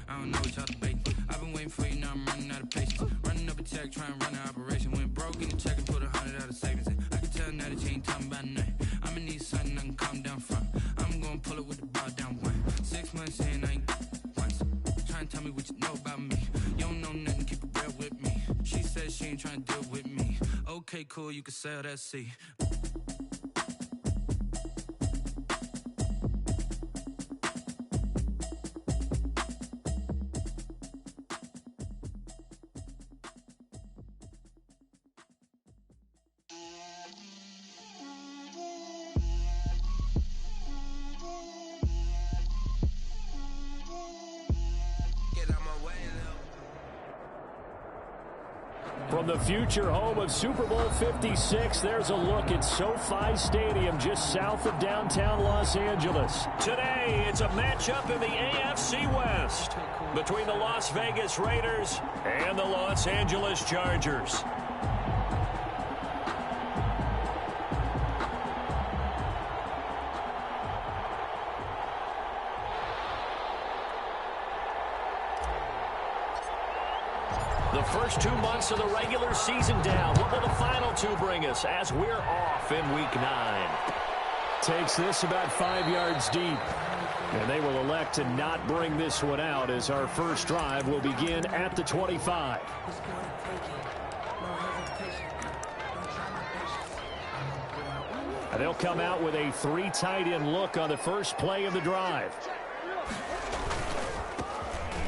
I don't know what y'all debating. I've been waiting for you, now I'm running out of patience. Running up a check, trying to run an operation. Went broke in the check and put 100 out of savings in. I can tell now that you ain't talking about nothing. I'ma need something I can calm down from. I'm gonna pull it with the ball down one. 6 months in, I ain't once. Trying to tell me what you know about me. You don't know nothing, keep it real with me. She said she ain't trying to deal with me. Okay, cool, you can sell that seat. From the future home of Super Bowl 56, there's a look at SoFi Stadium just south of downtown Los Angeles. Today, it's a matchup in the AFC West between the Las Vegas Raiders and the Los Angeles Chargers. The first 2 months of the regular season down. What will the final two bring us as we're off in Week 9? Takes this about 5 yards deep. And they will elect to not bring this one out as our first drive will begin at the 25. And they'll come out with a 3 tight end look on the first play of the drive.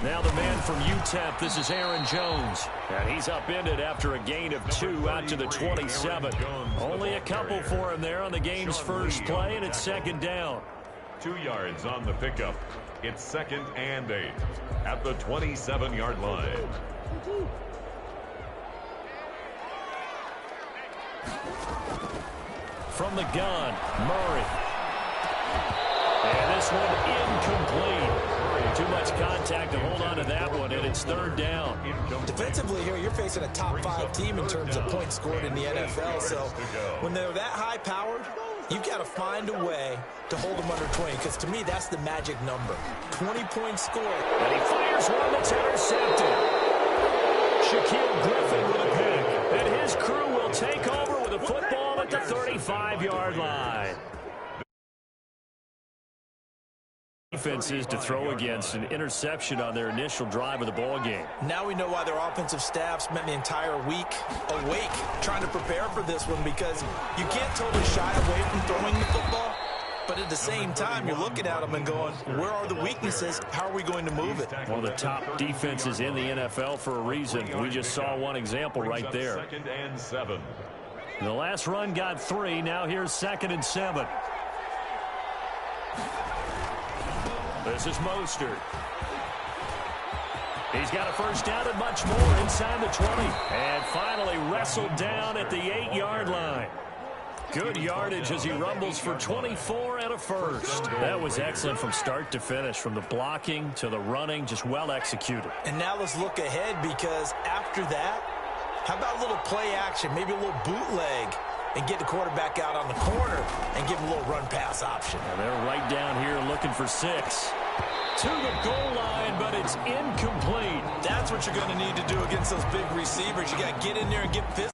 Now the man from UTEP, this is Aaron Jones. And he's upended after a gain of 2 out to the 27. Only a couple for him there on the game's first play, and it's second down. 2 yards on the pickup. It's 2nd and 8 at the 27-yard line. From the gun, Murray. And this one incomplete. Too much contact to hold on to that one, and it's third down. Defensively here, you're facing a top-5 team in terms of points scored in the NFL. So when they're that high-powered, you've got to find a way to hold them under 20, because to me, that's the magic number. 20 points scored. And he fires one that's intercepted. Shaquille Griffin with a pick. And his crew will take over with a football at the 35-yard line. Defenses to throw against an interception on their initial drive of the ball game. Now we know why their offensive staff spent the entire week awake trying to prepare for this one, because you can't totally shy away from throwing the football, but at the same time you're looking at them and going, where are the weaknesses? How are we going to move it? One of the top defenses in the NFL for a reason. We just saw one example right there. 2nd and 7. The last run got 3. Now here's 2nd and 7. This is Mostert. He's got a first down and much more inside the 20. And finally wrestled down at the 8-yard line. Good yardage as he rumbles for 24 and a first. That was excellent from start to finish, from the blocking to the running, just well executed. And now let's look ahead, because after that, how about a little play action, maybe a little bootleg, and get the quarterback out on the corner and give him a little run-pass option. And they're right down here looking for 6. To the goal line, but it's incomplete. That's what you're going to need to do against those big receivers. You got to get in there and get physical.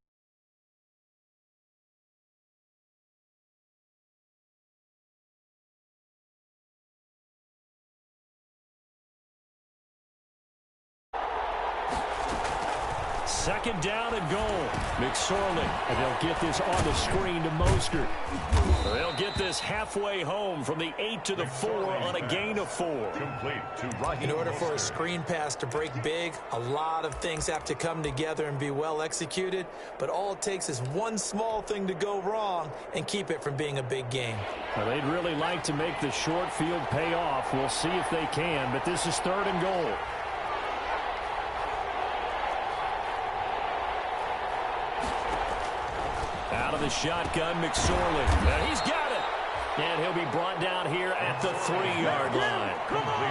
Second down and goal. McSorley. And they'll get this on the screen to Mostert. They'll get this halfway home from the 8 to the 4 on a gain of 4. Complete to Raheem. In order for a screen pass to break big, a lot of things have to come together and be well executed. But all it takes is one small thing to go wrong and keep it from being a big game. Well, they'd really like to make the short field pay off. We'll see if they can, but this is 3rd and goal. Out of the shotgun, McSorley. And he's got it. And he'll be brought down here at the 3-yard line.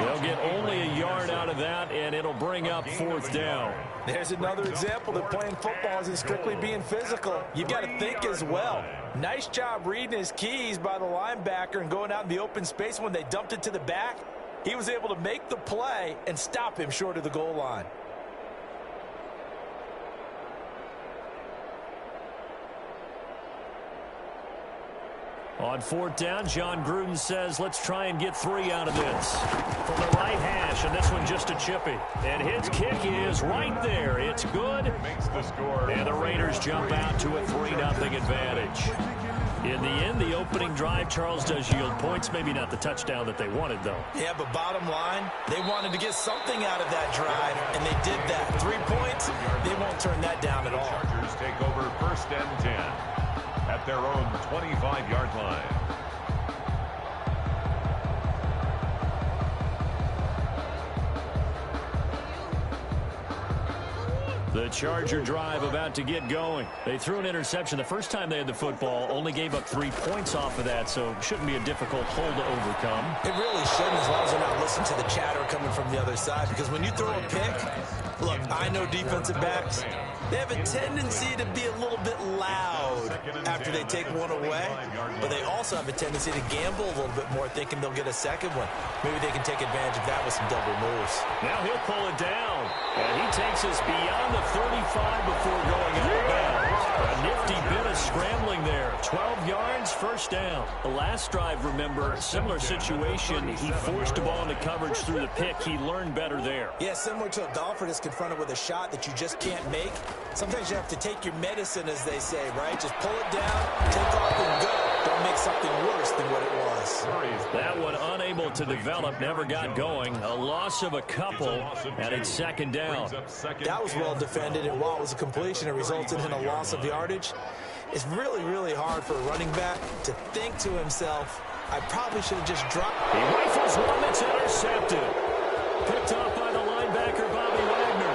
They'll get only a yard out of that, and it'll bring up 4th down. There's another example that playing football isn't strictly being physical. You've got to think as well. Nice job reading his keys by the linebacker and going out in the open space when they dumped it to the back. He was able to make the play and stop him short of the goal line. On fourth down, John Gruden says, let's try and get 3 out of this. From the right hash, and this one just a chippy. And his kick is right there. It's good. And the Raiders jump out to a 3-0 advantage. In the end, the opening drive, Charles, does yield points. Maybe not the touchdown that they wanted, though. Yeah, but bottom line, they wanted to get something out of that drive, and they did that. 3 points, they won't turn that down at all. Chargers take over 1st and 10 at their own 25-yard line. The Charger drive about to get going. They threw an interception the first time they had the football, only gave up 3 points off of that, so shouldn't be a difficult hole to overcome. It really shouldn't, as long as they're not listening to the chatter coming from the other side, because when you throw a pick, look, I know defensive backs, they have a tendency to be a little bit loud after they take one away, but they also have a tendency to gamble a little bit more, thinking they'll get a second one. Maybe they can take advantage of that with some double moves. Now he'll pull it down, and he takes us beyond the 35 before going out of bounds. A nifty bit of scrambling there. 12 yards, 1st down. The last drive, remember, similar situation. He forced a ball into coverage through the pick. He learned better there. Yeah, similar to a golfer that's confronted with a shot that you just can't make. Sometimes you have to take your medicine, as they say, right? Just pull it down, take off, and go. Don't make something worse than what it was. That one unable to develop, never got going. A loss of a couple, and it's 2nd down. That was well defended, and while it was a completion, it resulted in a loss of yardage. It's really, really hard for a running back to think to himself, I probably should have just dropped. He rifles one that's intercepted. Picked off by the linebacker, Bobby Wagner.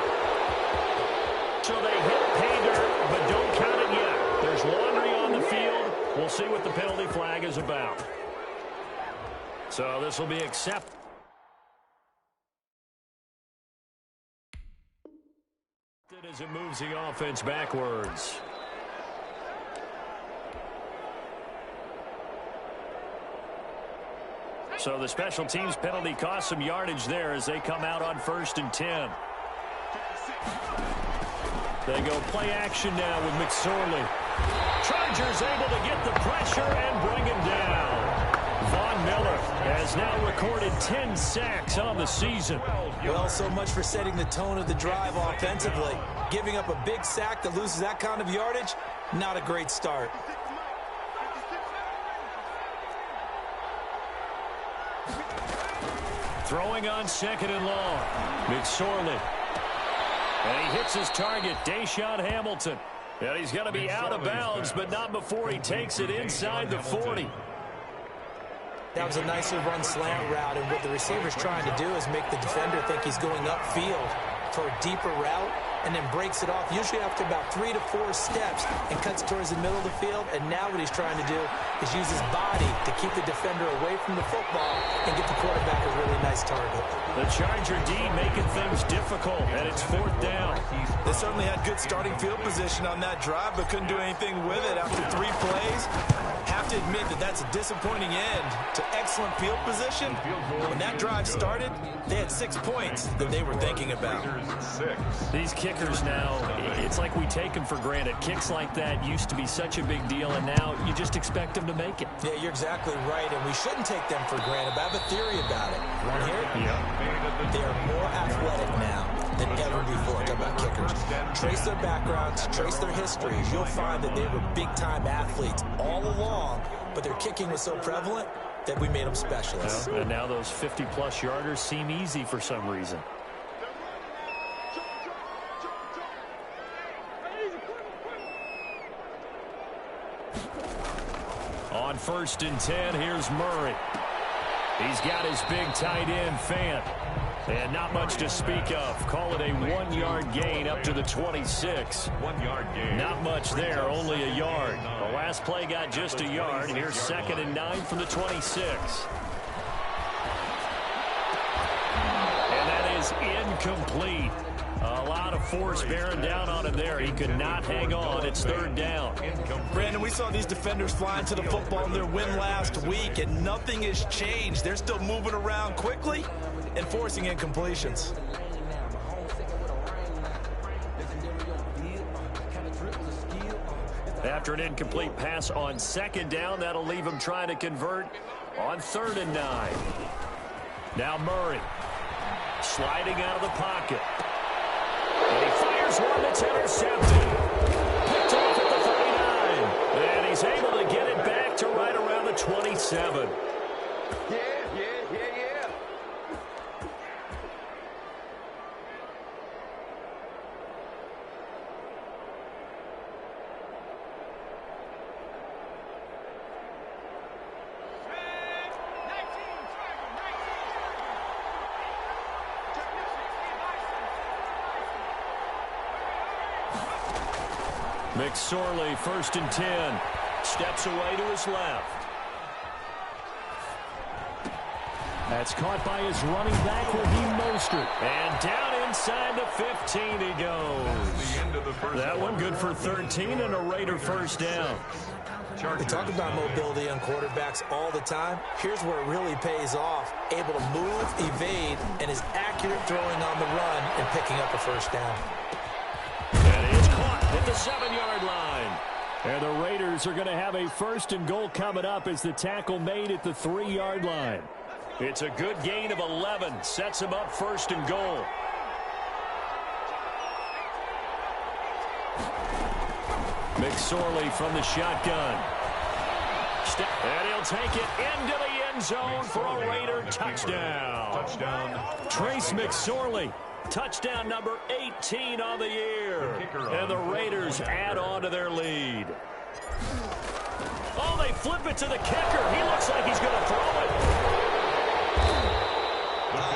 So they hit pay dirt, but don't count it yet. There's laundry on the field. We'll see what the penalty flag is about. So this will be accepted. As it moves the offense backwards. So the special teams penalty cost some yardage there as they come out on 1st and 10. They go play action now with McSorley. Chargers able to get the pressure and bring him down. Von Miller has now recorded 10 sacks on the season. Well, so much for setting the tone of the drive offensively. Giving up a big sack that loses that kind of yardage, not a great start. Throwing on 2nd and long. McSorley. And he hits his target, Deshaun Hamilton. And he's going to be out of bounds, but not before he takes it inside the 40. That was a nicely run slant route, and what the receiver's trying to do is make the defender think he's going upfield for a deeper route, and then breaks it off, usually after about 3 to 4 steps, and cuts towards the middle of the field. And now what he's trying to do is use his body to keep the defender away from the football and get the quarterback a really nice target. The Charger D making things difficult, and it's 4th down. They certainly had good starting field position on that drive, but couldn't do anything with it after 3 plays. Have to admit that that's a disappointing end to excellent field position. When that drive started, they had 6 points that they were thinking about. These kickers now, it's like we take them for granted. Kicks like that used to be such a big deal, and now you just expect them to make it. Yeah, you're exactly right, and we shouldn't take them for granted, but I have a theory about it. You want to hear it? Yeah. They are more athletic now than ever before. Talk about kickers. Trace their backgrounds, trace their histories. You'll find that they were big-time athletes all along, but their kicking was so prevalent that we made them specialists. And now those 50-plus yarders seem easy for some reason. On 1st and 10, here's Murray. He's got his big tight end, Fant. And not much to speak of. Call it a 1-yard gain up to the 26. 1-yard gain. Not much there, only a yard. The last play got just a yard. Here's 2nd and 9 from the 26. And that is incomplete. A lot of force bearing down on him there. He could not hang on. It's third down. Brandon, we saw these defenders flying to the football in their win last week, and nothing has changed. They're still moving around quickly and forcing incompletions. After an incomplete pass on second down, that'll leave him trying to convert on 3rd and 9. Now Murray sliding out of the pocket. And he fires one that's intercepted. Picked off at the 39. And he's able to get it back to right around the 27. Yeah. McSorley, 1st and 10. Steps away to his left. That's caught by his running back, Raheem Mostert. And down inside the 15 he goes. That one good for 13 and a Raider first down. We talk about mobility on quarterbacks all the time. Here's where it really pays off. Able to move, evade, and is accurate throwing on the run and picking up a first down. And it's caught at the 7-yard line. And the Raiders are going to have a 1st and goal coming up as the tackle made at the 3-yard line. It's a good gain of 11. Sets him up 1st and goal. McSorley from the shotgun. And he'll take it into the end zone for a Raider touchdown. Trace McSorley. Touchdown number 18 on the year. And the Raiders add on to their lead. Oh, they flip it to the kicker. He looks like he's going to throw it.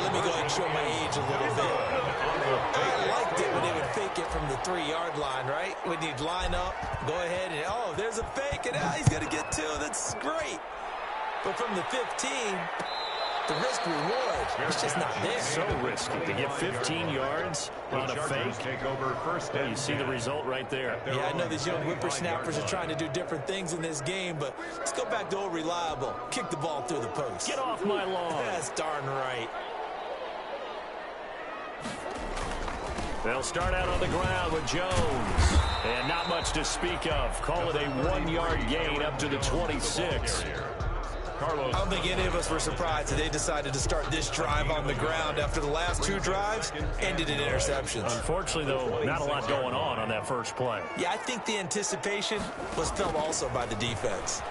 Let me go ahead and show my age a little bit. I liked it when they would fake it from the 3-yard line, right? When you'd line up, go ahead and, oh, there's a fake, and he's going to get 2. That's great. But from the 15, the risk reward, it's just not there. So risky to get 15 yards on a fake. Well, you see the result right there. Yeah, I know these young whippersnappers are trying to do different things in this game, but let's go back to old reliable. Kick the ball through the post. Get off my lawn. That's darn right. They'll start out on the ground with Jones. And not much to speak of. Call it a 1-yard gain up to the 26. I don't think any of us were surprised that they decided to start this drive on the ground after the last 2 drives ended in interceptions. Unfortunately, though, not a lot going on that first play. Yeah, I think the anticipation was felt also by the defense.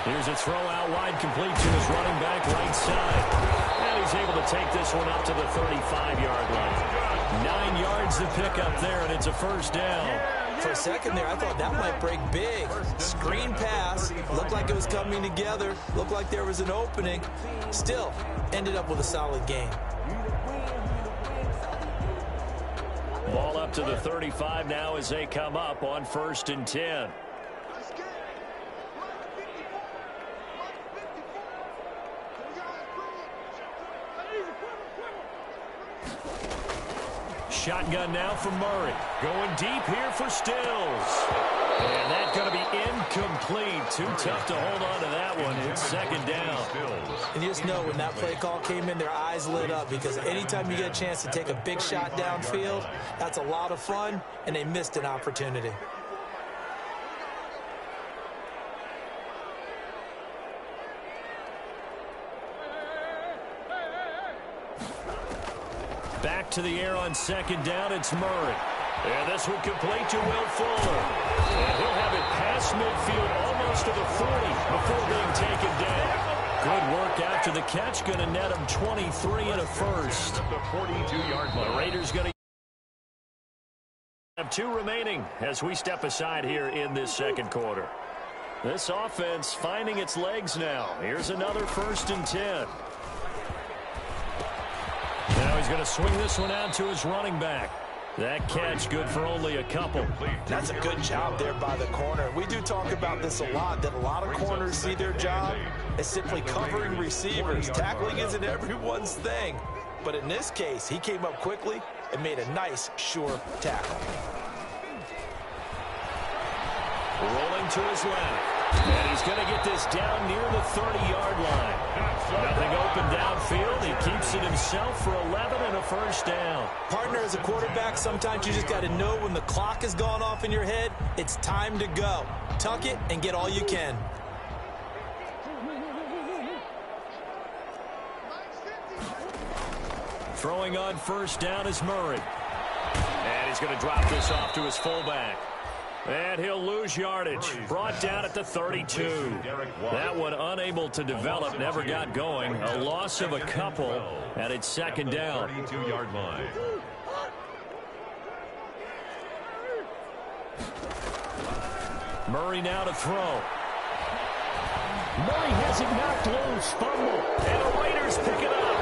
Here's a throw out wide, complete to his running back right side. And he's able to take this one up to the 35-yard line. 9 yards to pick up there, and it's a first down. For a second there, I thought that might break big. Screen pass. Looked like it was coming together. Looked like there was an opening. Still, ended up with a solid game. Ball up to the 35 now as they come up on 1st and 10. Shotgun now from Murray. Going deep here for Stills. And that's going to be incomplete. Too tough to hold on to that one. It's 2nd down. And you just know when that play call came in, their eyes lit up, because anytime you get a chance to take a big shot downfield, that's a lot of fun, and they missed an opportunity. Back to the air on 2nd down, it's Murray. And this one complete to Will Fuller. And he'll have it past midfield almost to the 40 before being taken down. Good work after the catch, going to net him 23 and a first. The 42-yard line. The Raiders going to have 2 remaining as we step aside here in this 2nd quarter. This offense finding its legs now. Here's another 1st and 10. Now he's going to swing this one out to his running back. That catch good for only a couple. That's a good job there by the corner. We do talk about this a lot, that a lot of corners see their job as simply covering receivers. Tackling isn't everyone's thing. But in this case, he came up quickly, and made a nice, sure tackle. Rolling to his left. And he's going to get this down near the 30-yard line. Nothing open downfield. He keeps it himself for 11 and a first down. Partner, as a quarterback, sometimes you just got to know when the clock has gone off in your head, it's time to go. Tuck it and get all you can. Throwing on first down is Murray. And he's going to drop this off to his fullback. And he'll lose yardage. Brought down at the 32. That one unable to develop, never got going. A loss of a couple, and it's second down. 32-yard line. Murray now to throw. Murray has it knocked loose. Fumble. And the Raiders pick it up.